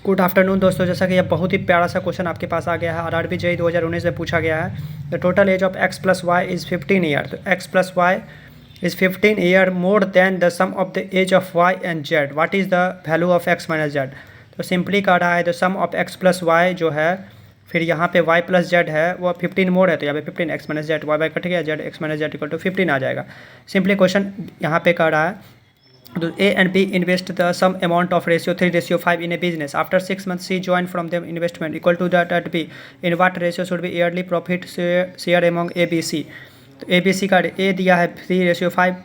Good afternoon दोस्तों, जैसा कि यह बहुत ही प्यारा सा क्वेश्चन आपके पास आ गया है। आरआरबी जेईई 2019 में पूछा गया है। The total age of x plus y is 15 year. तो x plus y is 15 year more than the sum of the age of y and z। What is the value of x minus z। तो simply कह रहा है the sum of x plus y जो है, फिर यहाँ पे y plus z है वो 15 मोर है, तो यहाँ पे 15 x minus z, y by cut गया, z x minus z equal to 15 आ जाएगा। सिंपली क्वेश्चन यहाँ पे कह रहा है तो A and B invest the sum amount of ratio 3:5 in a business. After 6 months, C joined from them investment equal to that at B. In what ratio should be yearly profit share among A, B, C? तो A, B, C का A दिया है 3:5,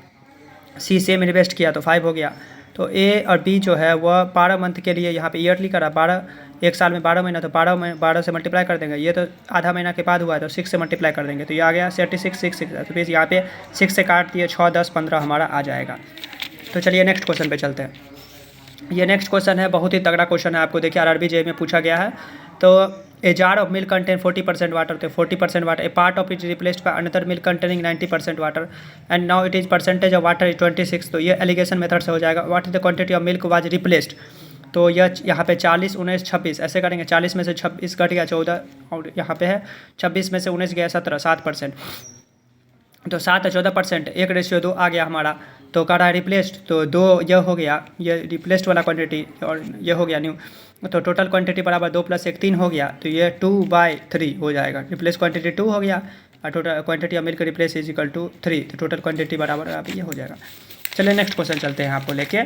C same invest किया तो 5 हो गया। तो A और B जो है वह 12 मंथ के लिए यहाँ पे ईयरली करा, 12 एक साल में 12 महीना, तो 12 से मल्टीप्लाई कर देंगे। ये तो आधा महीना के बाद हुआ है तो 6 से मल्टीप्लाई कर देंगे, तो ये आ गया 36, 6 तो फिर यहाँ पे 6 से काट दिए, 6, 10, 15 हमारा आ जाएगा। तो चलिए नेक्स्ट क्वेश्चन पे चलते हैं। ये नेक्स्ट क्वेश्चन है, बहुत ही तगड़ा क्वेश्चन है। आपको देखिए आरआरबी जेईई में पूछा गया है। तो a jar of milk contain 40% water, तो 40% water, A part of it replaced by another milk containing 90% water and now it is percentage of water is 26। तो ये एलिगेशन मेथड से हो जाएगा। What is the quantity of milk was replaced. तो यह यहाँ पे 40, 19, 26 ऐसे करेंगे। 40 में से 26 कट गया 14, और यहाँ पे है 26 में से 19 गया 17, 7%। तो 7 और 14%, 1:2 आ गया हमारा। तो कह रहा है रिप्लेस्ड, तो 2 यह हो गया, ये रिप्लेस्ड वाला क्वांटिटी, और ये हो गया न्यू। तो टोटल क्वांटिटी बराबर 2 + 1 3 हो गया, तो ये 2/3 हो जाएगा। रिप्लेस क्वांटिटी 2 हो गया और total quantity of milk replace is equal to 3, तो टोटल क्वांटिटी बराबर अब ये हो जाएगा। चलिए नेक्स्ट क्वेश्चन चलते हैं आपको लेके।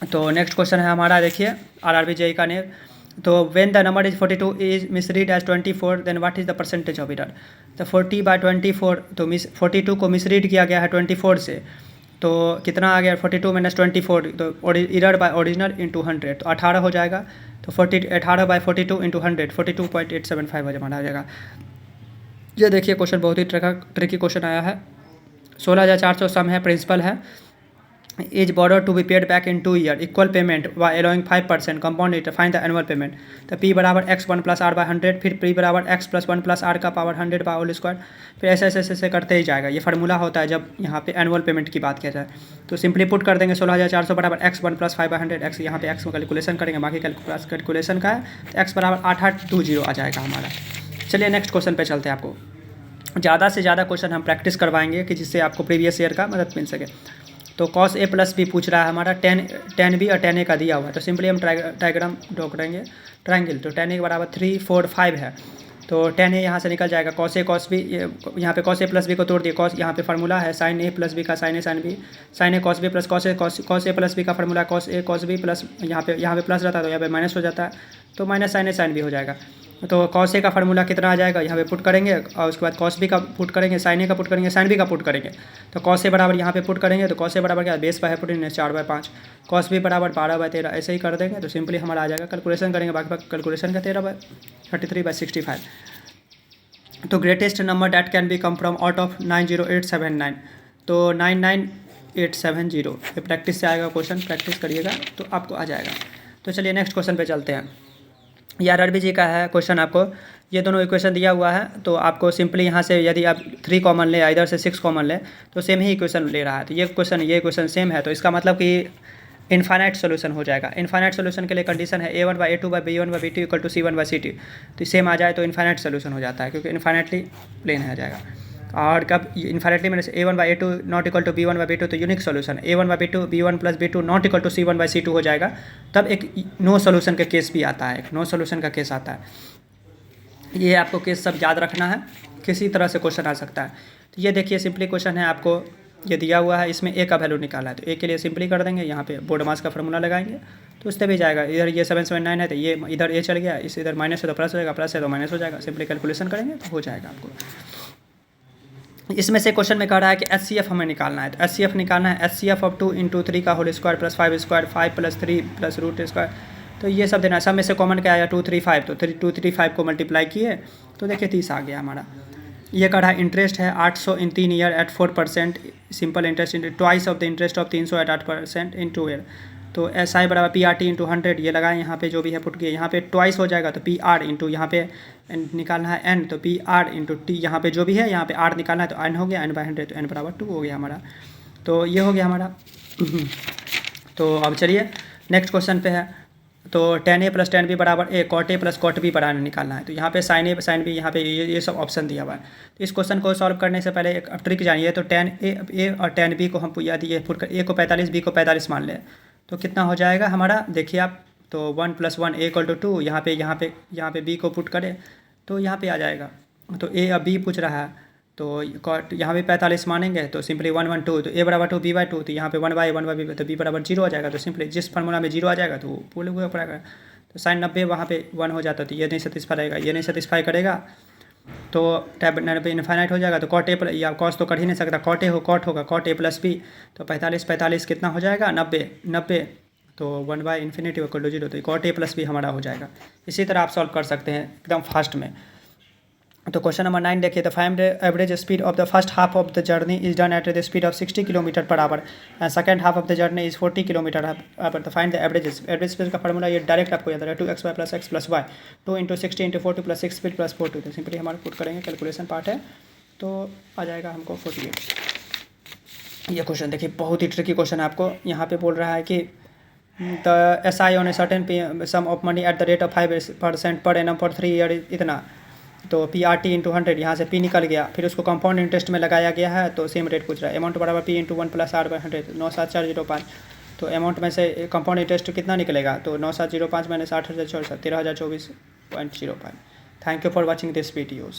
तो नेक्स्ट क्वेश्चन है हमारा, देखिए आरआरबी जेईई का ने। तो when the number is 42 is misread as 24 then what is the percentage of error. तो 40/24, तो 42 को मिसरीड किया गया है 24 से, तो कितना आ गया 42 - 24, तो एरर बाय ओरिजिनल इंटू 100, तो 18 हो जाएगा। तो 18/42 इंटू 100 42.875 हमारा आ जाएगा। ये देखिए क्वेश्चन बहुत ही ट्रिकी क्वेश्चन आया है। 16,400 सम है, प्रिंसिपल है। Is borrowed to be paid back in 2 year, equal payment by allowing 5% compound it, find the annual payment। तो p बराबर x 1 + r by 100, फिर p बराबर x + 1 + r का पावर 100 by होल स्क्वायर, फिर ऐसे ऐसे ऐसे करते ही जाएगा। ये फार्मूला होता है जब यहाँ पे एनुअल पेमेंट की बात किया जाए। तो सिंपली पुट कर देंगे 16,400 बराबर x 1 + 5/100, x यहाँ पे x में कैलकुलेशन करेंगे, बाकी कैलकुलेशन का है, तो x बराबर 8820 आ जाएगा हमारा। चलिए नेक्स्ट क्वेश्चन पे चलते हैं। आपको ज़्यादा से ज़्यादा क्वेश्चन हम प्रैक्टिस करवाएंगे कि जिससे आपको प्रीवियस ईयर का मदद मिल सके। तो cos a + b पूछ रहा है हमारा, tan b और tan a का दिया हुआ है। तो सिंपली हम डायग्राम ड्रॉ करेंगे, ट्रायंगल। तो tan a बराबर 3, 4, 5 है, तो tan a यहाँ से निकल जाएगा। cos a cos b, यहाँ पे cos a + b को तोड़ दिए, cos यहाँ पे फार्मूला है sin a + b का, sin a sin b, sin a cos b + cos a + b का formula cos a cos b plus यहाँ पे प्लस रहता है तो यहाँ पे माइनस हो जाता है, तो minus sin a sin b हो जाएगा। तो cos a का फार्मूला कितना आ जाएगा, यहाँ पे पुट करेंगे, और उसके बाद cos b का पुट करेंगे, sin a का पुट करेंगे, sin b का पुट करेंगे। तो cos a बराबर यहाँ पे पुट करेंगे, तो cos a बराबर क्या, बेस पर है पुट 4/5, cos b बराबर 12/13, ऐसे ही कर देंगे। तो सिंपली हमारा आ जाएगा, कैलकुलेशन करेंगे, बाकी कैलकुलेशन का 33/65। तो greatest number that can be come from out of 90879, तो 99870। ये प्रैक्टिस से आएगा क्वेश्चन, प्रैक्टिस करिएगा तो आपको आ जाएगा। तो चलिए नेक्स्ट क्वेश्चन पे चलते हैं। ये आरआरबी जी का है क्वेश्चन। आपको ये दोनों इक्वेशन दिया हुआ है, तो आपको सिंपली यहाँ से यदि आप 3 कॉमन ले, इधर से 6 कॉमन ले, तो सेम ही इक्वेशन ले रहा है। तो ये क्वेश्चन सेम है, तो इसका मतलब कि इनफाइनाइट सोल्यूशन हो जाएगा। इनफाइनाइट सोल्यूशन के लिए कंडीशन है a1/a2/b1/b2 = c1/c2। तो सेम आ जाए तो इनफाइनाइट सोल्यूशन हो जाता है, क्योंकि इनफाइनाइटली प्लेन है जाएगा। और कब इनफाइनाइटली मैंने a1/a2 ≠ b1/b2, तो unique solution a1/b2 b1 + b2 ≠ c1/c2 हो जाएगा। तब एक नो सोल्यूशन का केस भी आता है, एक नो सोल्यूशन का केस आता है। ये आपको केस सब याद रखना है, किसी तरह से क्वेश्चन आ सकता है। तो ये देखिए सिंपली क्वेश्चन है, आपको ये दिया हुआ है, इसमें a का वैल्यू निकाला है। तो a के लिए सिंपली कर देंगे, यहाँ पे बोर्ड मास का फार्मूला लगाएंगे, तो उससे भी जाएगा। इधर ये 779 है, तो ये इधर a चल गया, इस इधर माइनस है तो प्लस हो जाएगा, प्लस है तो माइनस हो जाएगा। सिंपली कैलकुलेशन करेंगे तो हो जाएगा आपको। इसमें से क्वेश्चन में कह रहा है कि HCF हमें निकालना है। तो HCF निकालना है, HCF ऑफ 2 × 3 का whole square + 5 square, 5 + 3 + root square. तो ये सब देना है। सब में से कॉमन क्या आया, 235, तो 235 को मल्टीप्लाई किए तो देखिए 30 आ गया हमारा। ये कह रहा है इंटरेस्ट है 800 in 3 year at 4%, simple interest twice of the interest of 300 at 8% in 2 year. तो SI बराबर PRT × 100, ये लगाएं, यहाँ पे जो भी है पुट किए, यहाँ पे ट्वाइस हो जाएगा, तो PR इंटू यहाँ पे निकालना है N, तो PR × T, यहाँ पे जो भी है यहाँ पे R निकालना है, तो N हो गया, N/100, तो N बराबर 2 हो गया हमारा। तो ये हो गया हमारा। तो अब चलिए नेक्स्ट क्वेश्चन पे है। तो tan a plus tan b बराबर a, cot a plus cot b बराबर निकालना है। तो यहाँ पे sin a sin b यहाँ पे ये सब ऑप्शन दिया हुआ है। तो इस क्वेश्चन को सॉल्व करने से पहले एक ट्रिक जानिए। तो tan a और tan b को हम याद ये पुट कर a को 45 b को 45 मान लें तो कितना हो जाएगा हमारा, देखिए आप। तो 1 + 1 a = 2, यहाँ पे b को पुट करें तो यहाँ पे आ जाएगा। तो a और b पूछ रहा है तो यहाँ पे 45 मानेंगे तो सिंपली 1 1 2, तो a बराबर 2 b/2, तो यहाँ पे 1/1/b, तो b बराबर 0 आ जाएगा। तो सिंपली जिस फार्मूला में 0 आ जाएगा तो वो पूरे हुआ पड़ेगा। तो sin 90 वहाँ पे 1 हो जाता, तो ये नहीं सेटिस्फाई रहेगा, ये नहीं सेटिस्फाई करेगा तो टैब 90 इनफाइनाइट हो जाएगा। तो cot a या cos तो कर ही नहीं सकता, cot a होगा cot a + b, तो 45 कितना हो जाएगा 90, तो 1/∞ = 0, तो cot a + b हमारा हो जाएगा। इसी तरह आप सॉल्व कर सकते हैं एकदम फास्ट में। तो क्वेश्चन नंबर 9 देखिए, the find average speed of the first half of the journey is done at the speed of 60 km/h and second half of the journey is 40 km/h। The find the average speed का formula ये direct आपको याद रहेगा, 2xy + x + y, 2 × 60 × 40 + 6 speed + 42। तो simply हमारे put करेंगे, calculation part है तो आ जाएगा हमको 48। ये क्वेश्चन देखिए बहुत ही ट्रिकी क्वेश्चन है। आपको यहाँ पे बोल रहा है कि the SI on a certain some of money at the rate of 5% per annum for 3 year इतना, तो PRT × 100, यहाँ से P निकल गया, फिर उसको कंपाउंड इंटरेस्ट में लगाया गया है तो सेम रेट पूछ रहा है। अमाउंट बराबर P × 1 + R/100, 97405। तो अमाउंट में से कंपाउंड इंटरेस्ट कितना निकलेगा, तो 9705 - 8,064 13,024.05। Thank you for watching this videos.